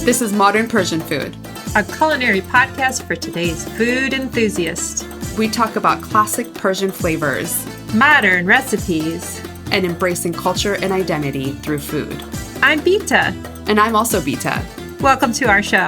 This is Modern Persian Food, a culinary podcast for today's food enthusiast. We talk about classic Persian flavors, modern recipes, and embracing culture and identity through food. I'm Beata. And I'm also Beata. Welcome to our show.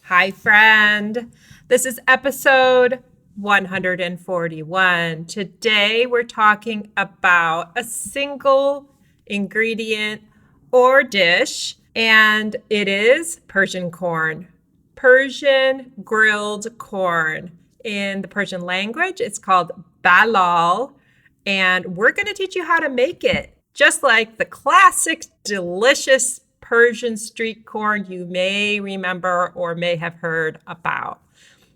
Hi, friend. This is episode 141. Today, we're talking about a single ingredient or dish, and it is Persian corn. Persian grilled corn. In the Persian language, it's called Balal, and we're going to teach you how to make it, just like the classic, delicious Persian street corn you may remember or may have heard about.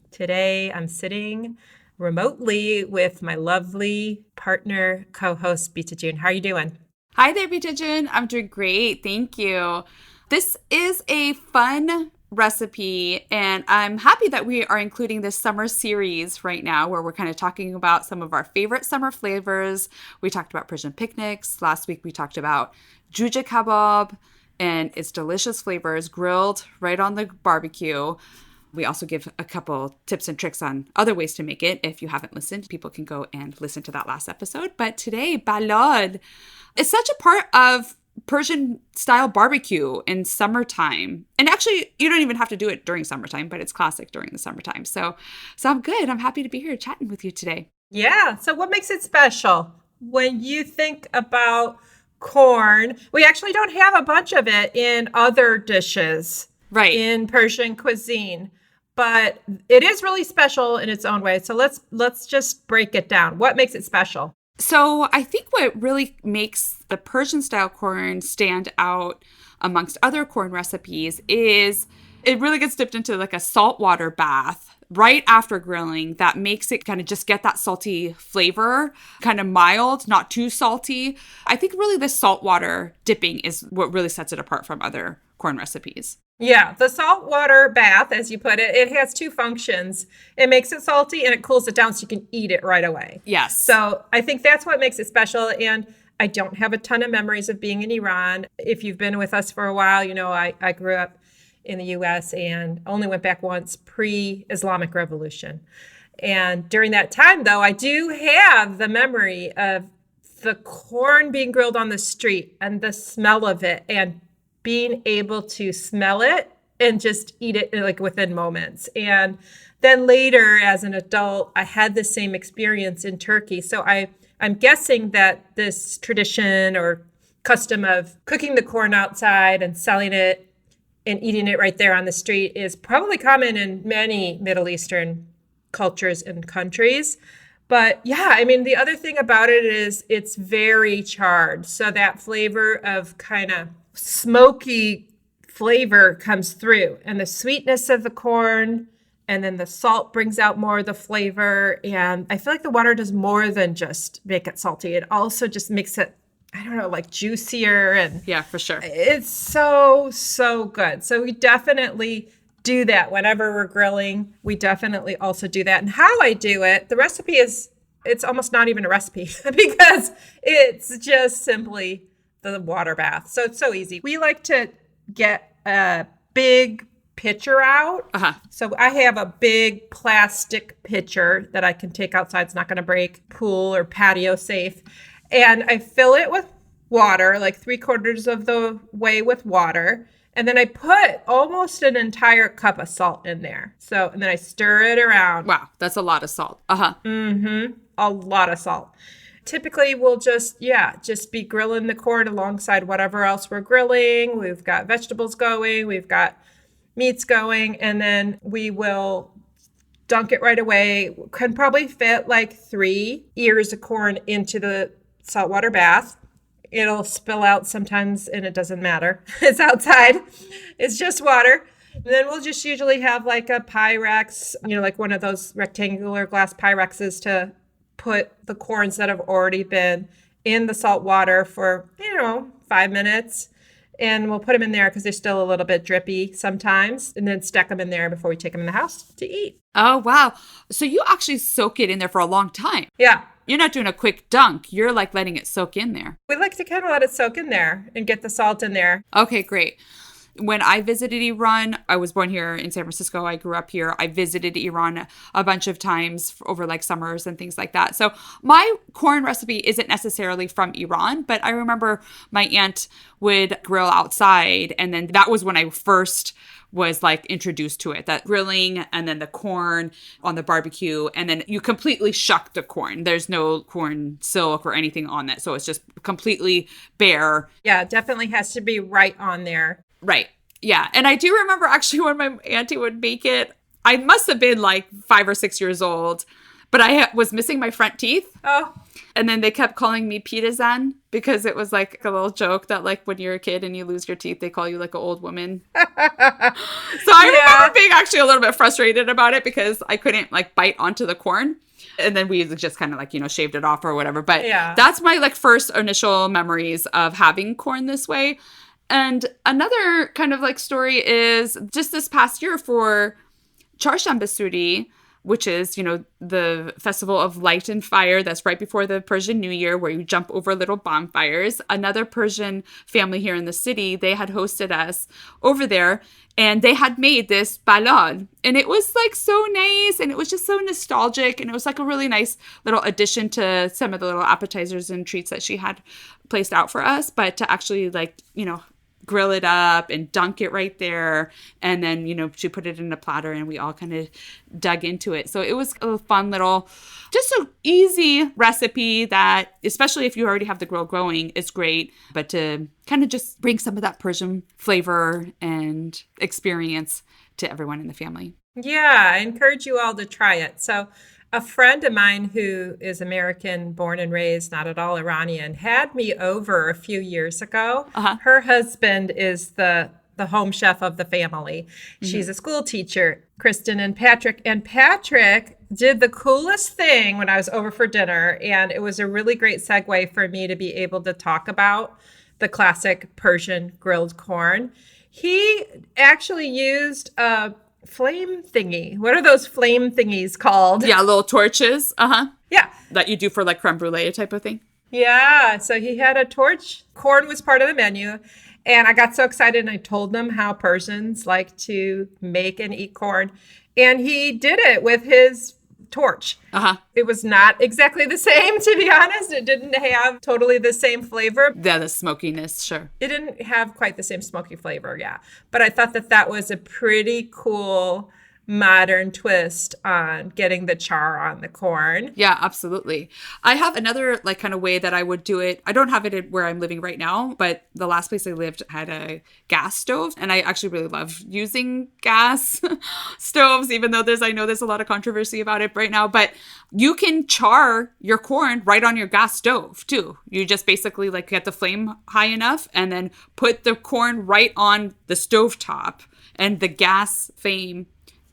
Today, I'm sitting remotely with my lovely partner, co-host, Beata June. How are you doing? Hi there, Beata June. I'm doing great. Thank you. This is a fun recipe, and I'm happy that we are including this summer series right now where we're kind of talking about some of our favorite summer flavors. We talked about Persian picnics. Last week, we talked about juja kebab and its delicious flavors grilled right on the barbecue. We also give a couple tips and tricks on other ways to make it. If you haven't listened, people can go and listen to that last episode. But today, balal is such a part of Persian style barbecue in summertime. And actually, you don't even have to do it during summertime, but it's classic during the summertime. So I'm good. I'm happy to be here chatting with you today. Yeah. So what makes it special? When you think about corn, we actually don't have a bunch of it in other dishes, right, in Persian cuisine. But it is really special in its own way. So let's just break it down. What makes it special? So I think what really makes the Persian style corn stand out amongst other corn recipes is it really gets dipped into like a saltwater bath right after grilling that makes it kind of just get that salty flavor, kind of mild, not too salty. I think really the saltwater dipping is what really sets it apart from other corn recipes. Yeah, the saltwater bath, as you put it, it has two functions. It makes it salty and it cools it down so you can eat it right away. Yes. So I think that's what makes it special. And I don't have a ton of memories of being in Iran. If you've been with us for a while, you know, I grew up in the U.S. and only went back once pre-Islamic Revolution. And during that time, though, I do have the memory of the corn being grilled on the street and the smell of it and being able to smell it and just eat it like within moments. And then later as an adult, I had the same experience in Turkey. So I'm guessing that this tradition or custom of cooking the corn outside and selling it and eating it right there on the street is probably common in many Middle Eastern cultures and countries. But yeah, I mean, the other thing about it is it's very charred. So that flavor of kind of smoky flavor comes through, and the sweetness of the corn, and then the salt brings out more of the flavor. And I feel like the water does more than just make it salty. It also just makes it, I don't know, like juicier. And yeah, for sure. It's so good. So we definitely do that whenever we're grilling. We definitely also do that. And how I do it, the recipe it's almost not even a recipe because it's just simply the water bath. So it's so easy. We like to get a big pitcher out. Uh-huh. So I have a big plastic pitcher that I can take outside. It's not going to break, pool or patio safe. And I fill it with water, like 3/4 of the way with water. And then I put almost an entire cup of salt in there. So, and then I stir it around. Wow, that's a lot of salt. Uh-huh. Mm-hmm. A lot of salt. Typically, we'll just be grilling the corn alongside whatever else we're grilling. We've got vegetables going. We've got meats going. And then we will dunk it right away. Can probably fit like 3 ears of corn into the saltwater bath. It'll spill out sometimes, and it doesn't matter. It's outside. It's just water. And then we'll just usually have like a Pyrex, like one of those rectangular glass Pyrexes to put the corns that have already been in the salt water for, 5 minutes. And we'll put them in there because they're still a little bit drippy sometimes, and then stack them in there before we take them in the house to eat. Oh, wow. So you actually soak it in there for a long time. Yeah. You're not doing a quick dunk. You're like letting it soak in there. We like to kind of let it soak in there and get the salt in there. Okay, great. When I visited Iran, I was born here in San Francisco. I grew up here. I visited Iran a bunch of times over like summers and things like that. So my corn recipe isn't necessarily from Iran, but I remember my aunt would grill outside. And then that was when I first was like introduced to it, that grilling and then the corn on the barbecue. And then you completely shuck the corn. There's no corn silk or anything on it. So it's just completely bare. Yeah, it definitely has to be right on there. Right. Yeah. And I do remember actually when my auntie would make it, I must have been like 5 or 6 years old, but I was missing my front teeth. Oh. And then they kept calling me Pitazan because it was like a little joke that like when you're a kid and you lose your teeth, they call you like an old woman. So I remember being actually a little bit frustrated about it because I couldn't like bite onto the corn. And then we just kind of like, shaved it off or whatever. But that's my like first initial memories of having corn this way. And another kind of like story is just this past year for Charshan Basuri, which is, the festival of light and fire that's right before the Persian New Year, where you jump over little bonfires. Another Persian family here in the city, they had hosted us over there and they had made this balal. And it was like so nice and it was just so nostalgic. And it was like a really nice little addition to some of the little appetizers and treats that she had placed out for us. But to actually like, grill it up and dunk it right there. And then, she put it in a platter and we all kind of dug into it. So it was a fun little, just an easy recipe that, especially if you already have the grill going, is great. But to kind of just bring some of that Persian flavor and experience to everyone in the family. Yeah, I encourage you all to try it. So a friend of mine who is American, born and raised, not at all Iranian, had me over a few years ago. Her husband is the home chef of the family. Mm-hmm. She's a school teacher, Kristen and Patrick. And Patrick did the coolest thing when I was over for dinner. And it was a really great segue for me to be able to talk about the classic Persian grilled corn. He actually used a flame thingy. What are those flame thingies called? Yeah, little torches. Yeah. That you do for like creme brulee type of thing. Yeah. So he had a torch. Corn was part of the menu. And I got so excited and I told them how Persians like to make and eat corn. And he did it with his torch. It was not exactly the same, to be honest. It didn't have totally the same flavor. Yeah, the smokiness, sure. It didn't have quite the same smoky flavor, yeah. But I thought that was a pretty cool modern twist on getting the char on the corn. Yeah, absolutely. I have another like kind of way that I would do it. I don't have it where I'm living right now, but the last place I lived had a gas stove. And I actually really love using gas stoves, even though I know there's a lot of controversy about it right now. But you can char your corn right on your gas stove too. You just basically like get the flame high enough and then put the corn right on the stove top, and the gas flame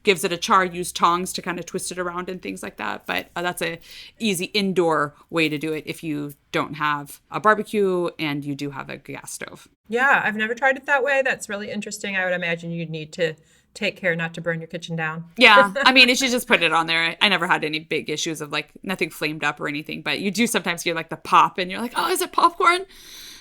gives it a char. Use tongs to kind of twist it around and things like that. But that's a easy indoor way to do it if you don't have a barbecue and you do have a gas stove. Yeah, I've never tried it that way. That's really interesting. I would imagine you'd need to take care not to burn your kitchen down. Yeah, I mean, you should just put it on there. I never had any big issues of like nothing flamed up or anything, but you do sometimes hear like the pop and you're like, oh, is it popcorn?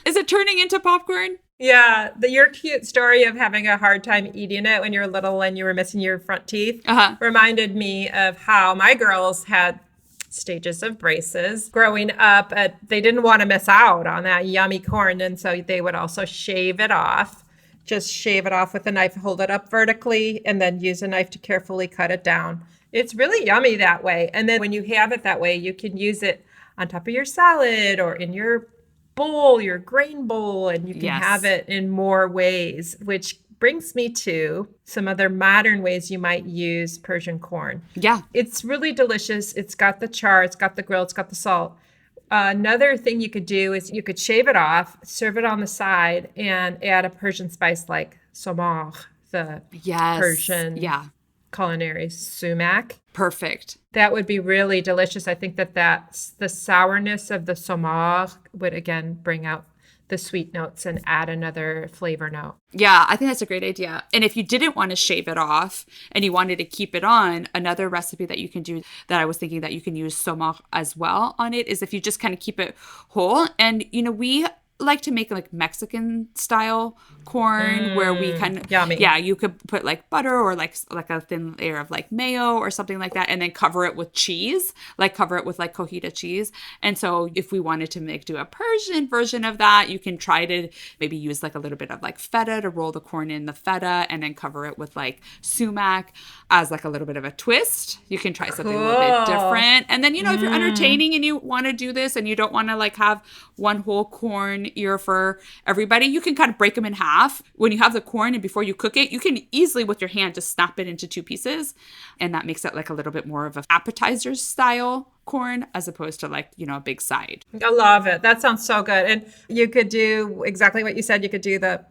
Is it turning into popcorn? Yeah, your cute story of having a hard time eating it when you were little and you were missing your front teeth reminded me of how my girls had stages of braces growing up. They didn't want to miss out on that yummy corn, and so they would also shave it off. Just shave it off with a knife, hold it up vertically, and then use a knife to carefully cut it down. It's really yummy that way. And then when you have it that way, you can use it on top of your salad or in your bowl, your grain bowl, and you can have it in more ways, which brings me to some other modern ways you might use Persian corn. Yeah. It's really delicious. It's got the char, it's got the grill, it's got the salt. Another thing you could do is you could shave it off, serve it on the side, and add a Persian spice like somar, the Persian culinary sumac. Perfect. That would be really delicious. I think that's the sourness of the somar would again bring out the sweet notes and add another flavor note. Yeah, I think that's a great idea. And if you didn't want to shave it off and you wanted to keep it on, another recipe that you can do that I was thinking that you can use somak as well on it is if you just kind of keep it whole. And, we like to make like Mexican style corn where we kind of yummy. Yeah, you could put like butter or like a thin layer of like mayo or something like that, and then cover it with cheese, like cover it with like cojita cheese. And so if we wanted to do a Persian version of that, you can try to maybe use like a little bit of like feta to roll the corn in the feta and then cover it with like sumac as like a little bit of a twist. You can try something a little bit different. And then, if you're entertaining and you want to do this and you don't want to like have one whole corn ear for everybody, you can kind of break them in half. When you have the corn and before you cook it, you can easily with your hand just snap it into 2 pieces. And that makes it like a little bit more of an appetizer style corn as opposed to like, a big side. I love it. That sounds so good. And you could do exactly what you said. You could do the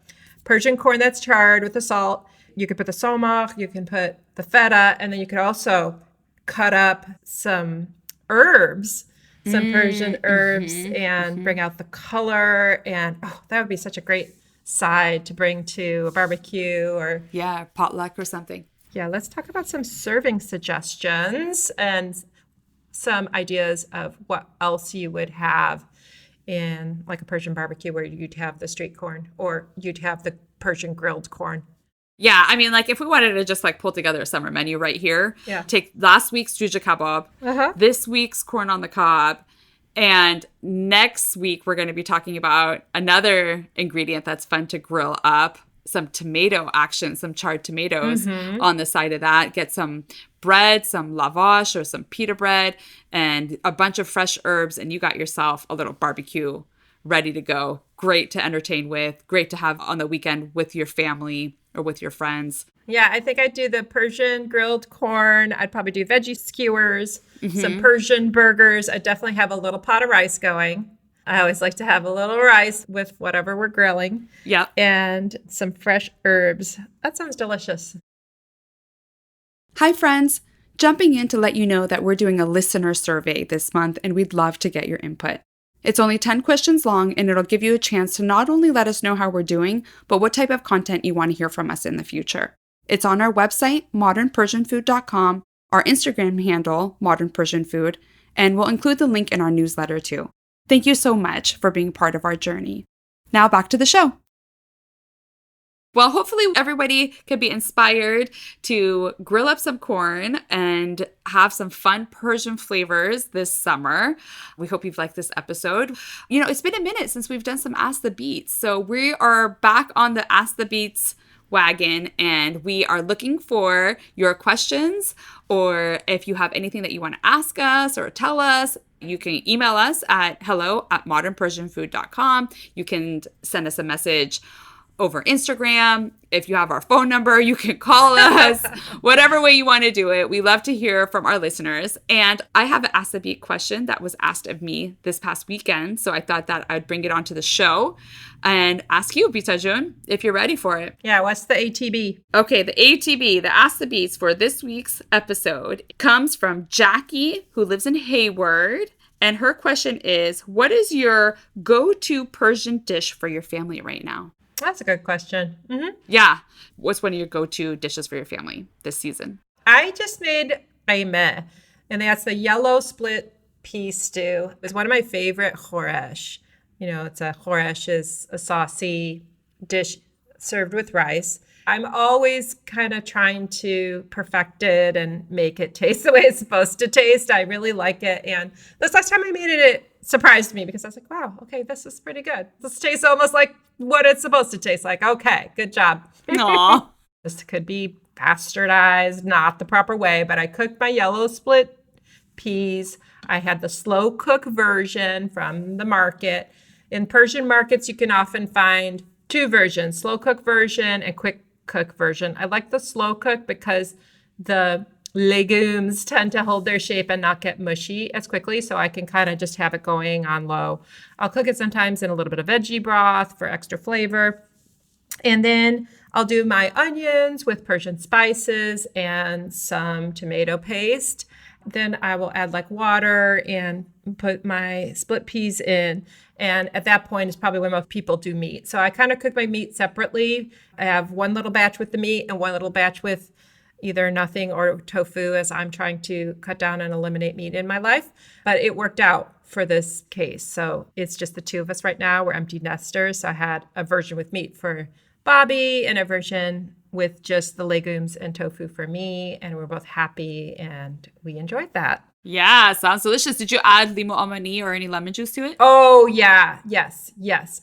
Persian corn that's charred with the salt. You could put the somak, you can put the feta, and then you could also cut up some herbs, some Persian herbs, and bring out the color. And that would be such a great side to bring to a barbecue or potluck or something. Yeah, let's talk about some serving suggestions and some ideas of what else you would have in like a Persian barbecue where you'd have the street corn or you'd have the Persian grilled corn. Yeah, I mean, like if we wanted to just like pull together a summer menu right here, take last week's juja kebab, this week's corn on the cob, and next week we're going to be talking about another ingredient that's fun to grill up, some tomato action, some charred tomatoes on the side of that. Get some bread, some lavash or some pita bread, and a bunch of fresh herbs, and you got yourself a little barbecue ready to go. Great to entertain with, great to have on the weekend with your family or with your friends. Yeah, I think I'd do the Persian grilled corn. I'd probably do veggie skewers, some Persian burgers. I'd definitely have a little pot of rice going. I always like to have a little rice with whatever we're grilling. Yeah. And some fresh herbs. That sounds delicious. Hi, friends. Jumping in to let you know that we're doing a listener survey this month, and we'd love to get your input. It's only 10 questions long, and it'll give you a chance to not only let us know how we're doing, but what type of content you want to hear from us in the future. It's on our website, modernpersianfood.com, our Instagram handle, Modern Persian Food, and we'll include the link in our newsletter too. Thank you so much for being part of our journey. Now back to the show. Well, hopefully everybody can be inspired to grill up some corn and have some fun Persian flavors this summer. We hope you've liked this episode. It's been a minute since we've done some Ask the Beats. So we are back on the Ask the Beats wagon, and we are looking for your questions, or if you have anything that you want to ask us or tell us, you can email us at hello@modernpersianfood.com. You can send us a message over Instagram. If you have our phone number, you can call us. Whatever way you want to do it. We love to hear from our listeners. And I have an Ask the Beat question that was asked of me this past weekend. So I thought that I'd bring it onto the show and ask you, Beata, if you're ready for it. Yeah, what's the ATB? Okay, the ATB, the Ask the Beats for this week's episode, comes from Jackie, who lives in Hayward. And her question is, what is your go-to Persian dish for your family right now? That's a good question. Yeah. What's one of your go-to dishes for your family this season? I just made Gheymeh, and that's the yellow split pea stew. It's one of my favorite khoresh. Khoresh is a saucy dish served with rice. I'm always kind of trying to perfect it and make it taste the way it's supposed to taste. I really like it. And this last time I made it, it surprised me because I was like, wow, okay, this is pretty good. This tastes almost like what it's supposed to taste like. Okay, good job. Aww. This could be bastardized, not the proper way, but I cooked my yellow split peas. I had the slow cook version from the market. In Persian markets, you can often find 2 versions, slow cook version and quick cook version. I like the slow cook because the legumes tend to hold their shape and not get mushy as quickly, so I can kind of just have it going on low. I'll cook it sometimes in a little bit of veggie broth for extra flavor. And then I'll do my onions with Persian spices and some tomato paste. Then I will add like water and put my split peas in. And at that point is probably when most people do meat. So I kind of cook my meat separately. I have one little batch with the meat and one little batch with either nothing or tofu, as I'm trying to cut down and eliminate meat in my life. But it worked out for this case. So it's just the two of us right now. We're empty nesters. So I had a version with meat for Bobby and a version with just the legumes and tofu for me. And we're both happy and we enjoyed that. Yeah, sounds delicious. Did you add limo amani or any lemon juice to it? Oh, yeah. Yes,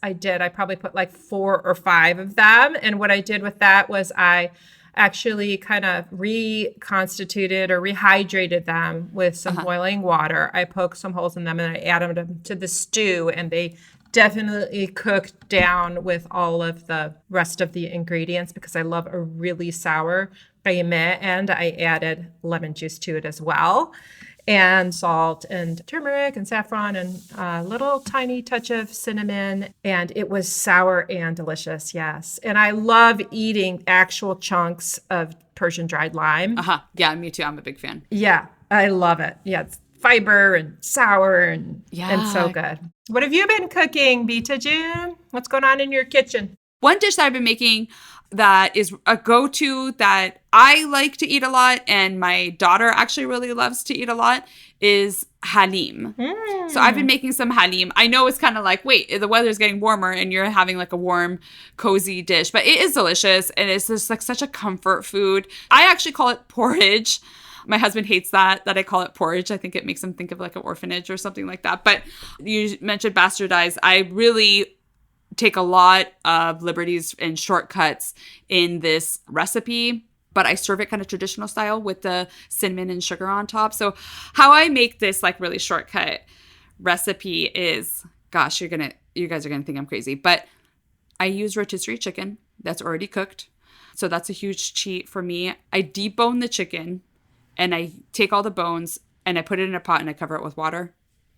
I did. I probably put like 4 or 5 of them. And what I did with that was I actually kind of reconstituted or rehydrated them with some boiling water. I poked some holes in them and I added them to the stew, and they definitely cooked down with all of the rest of the ingredients because I love a really sour Gheymeh, and I added lemon juice to it as well, and salt and turmeric and saffron and a little tiny touch of cinnamon. And it was sour and delicious, yes. And I love eating actual chunks of Persian dried lime. Yeah, me too. I'm a big fan. Yeah, I love it. Yeah, it's fiber and sour and so good. What have you been cooking, Beata June? What's going on in your kitchen? One dish that I've been making that is a go-to that I like to eat a lot and my daughter actually really loves to eat a lot is Halim. So I've been making some Halim. I know it's kind of like, wait, the weather's getting warmer and you're having like a warm, cozy dish, but it is delicious and it's just like such a comfort food. I actually call it porridge. My husband hates that I call it porridge. I think it makes him think of like an orphanage or something like that. But you mentioned bastardized. I really take a lot of liberties and shortcuts in this recipe, but I serve it kind of traditional style with the cinnamon and sugar on top. So how I make this like really shortcut recipe is, gosh, you guys are gonna think I'm crazy, but I use rotisserie chicken that's already cooked. So that's a huge cheat for me. I debone the chicken and I take all the bones and I put it in a pot and I cover it with water.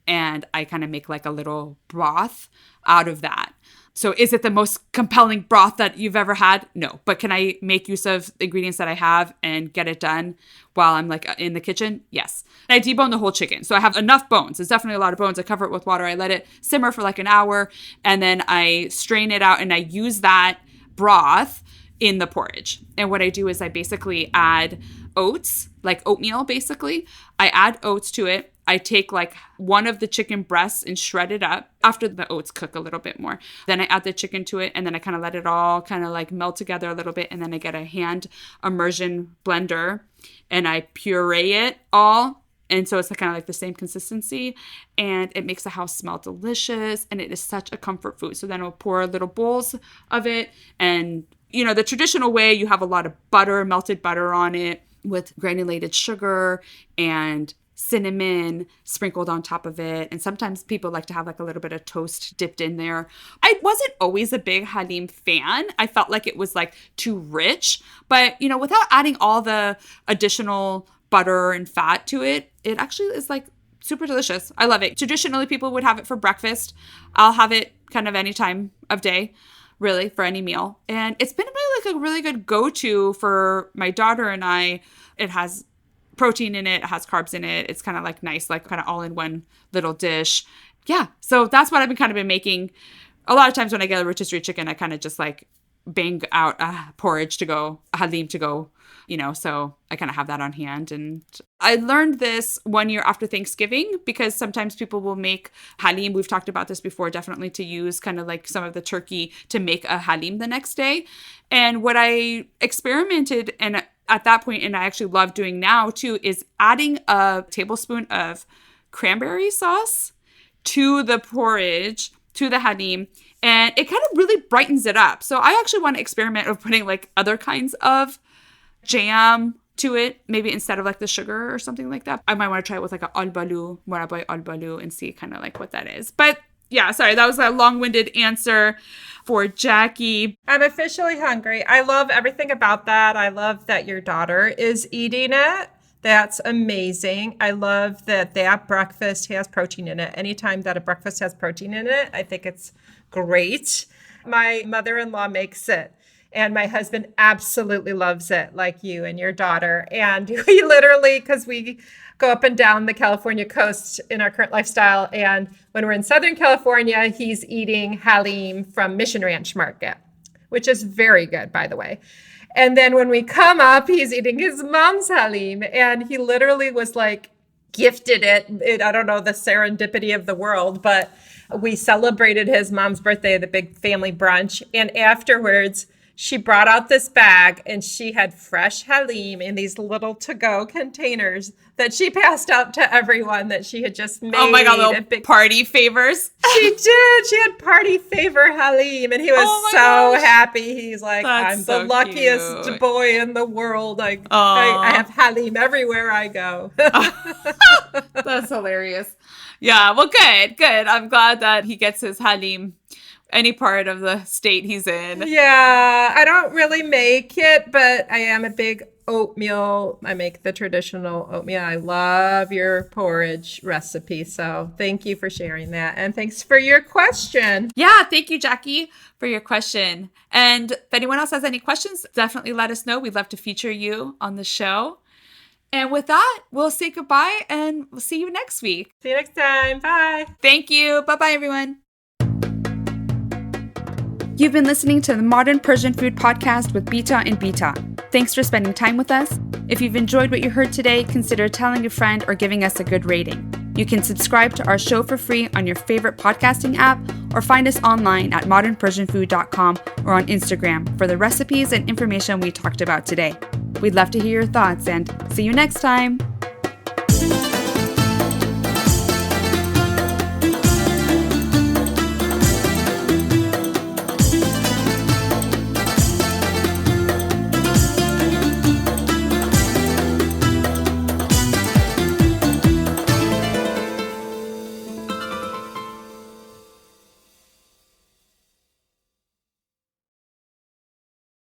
And I kind of make like a little broth out of that. So is it the most compelling broth that you've ever had? No. But can I make use of the ingredients that I have and get it done while I'm like in the kitchen? Yes. And I debone the whole chicken. So I have enough bones. It's definitely a lot of bones. I cover it with water. I let it simmer for like an hour. And then I strain it out and I use that broth in the porridge. And what I do is I basically add oats, like oatmeal basically. I add oats to it. I take like one of the chicken breasts and shred it up after the oats cook a little bit more. Then I add the chicken to it and then I kind of let it all kind of like melt together a little bit. And then I get a hand immersion blender and I puree it all. And so it's kind of like the same consistency and it makes the house smell delicious and it is such a comfort food. So then I'll pour little bowls of it. And, you know, the traditional way, you have a lot of butter, melted butter on it with granulated sugar and cinnamon sprinkled on top of it. And sometimes people like to have like a little bit of toast dipped in there. I wasn't always a big Halim fan. I felt like it was like too rich, but you know, without adding all the additional butter and fat to it, it actually is like super delicious. I love it. Traditionally, people would have it for breakfast. I'll have it kind of any time of day, really, for any meal. And it's been really like a really good go-to for my daughter and I. It has protein in it, it has carbs in it. It's kind of like nice, like kind of all in one little dish. Yeah. So that's what I've been making. A lot of times when I get a rotisserie chicken, I kind of just like bang out a porridge to go, a halim to go, you know, so I kind of have that on hand. And I learned this 1 year after Thanksgiving because sometimes people will make halim. We've talked about this before, definitely to use kind of like some of the turkey to make a halim the next day. And what I experimented and at that point, and I actually love doing now too, is adding a tablespoon of cranberry sauce to the porridge, to the halim, and it kind of really brightens it up. So I actually want to experiment of putting like other kinds of jam to it, maybe instead of like the sugar or something like that. I might want to try it with like a albalu, maraboy albalu, and see kind of like what that is. But yeah, sorry, that was a long-winded answer for Jackie. I'm officially hungry. I love everything about that. I love that your daughter is eating it. That's amazing. I love that breakfast has protein in it. Anytime that a breakfast has protein in it, I think it's great. My mother-in-law makes it. And my husband absolutely loves it, like you and your daughter. And we literally, because we go up and down the California coast in our current lifestyle. And when we're in Southern California, he's eating Halim from Mission Ranch Market, which is very good, by the way. And then when we come up, he's eating his mom's Halim. And he literally was like gifted it. I don't know the serendipity of the world, but we celebrated his mom's birthday, the big family brunch. And afterwards, she brought out this bag and she had fresh Halim in these little to-go containers that she passed out to everyone that she had just made. Oh my God, little party favors. She did. She had party favor Halim, and he was so happy. He's like, I'm the luckiest boy in the world. I have Halim everywhere I go. That's hilarious. Yeah, well, good. I'm glad that he gets his Halim any part of the state he's in. Yeah, I don't really make it, but I am a big oatmeal. I make the traditional oatmeal. I love your porridge recipe. So thank you for sharing that. And thanks for your question. Yeah, thank you, Jackie, for your question. And if anyone else has any questions, definitely let us know. We'd love to feature you on the show. And with that, we'll say goodbye and we'll see you next week. See you next time. Bye. Thank you. Bye-bye, everyone. You've been listening to the Modern Persian Food Podcast with Beata and Beata. Thanks for spending time with us. If you've enjoyed what you heard today, consider telling a friend or giving us a good rating. You can subscribe to our show for free on your favorite podcasting app or find us online at modernpersianfood.com or on Instagram for the recipes and information we talked about today. We'd love to hear your thoughts and see you next time.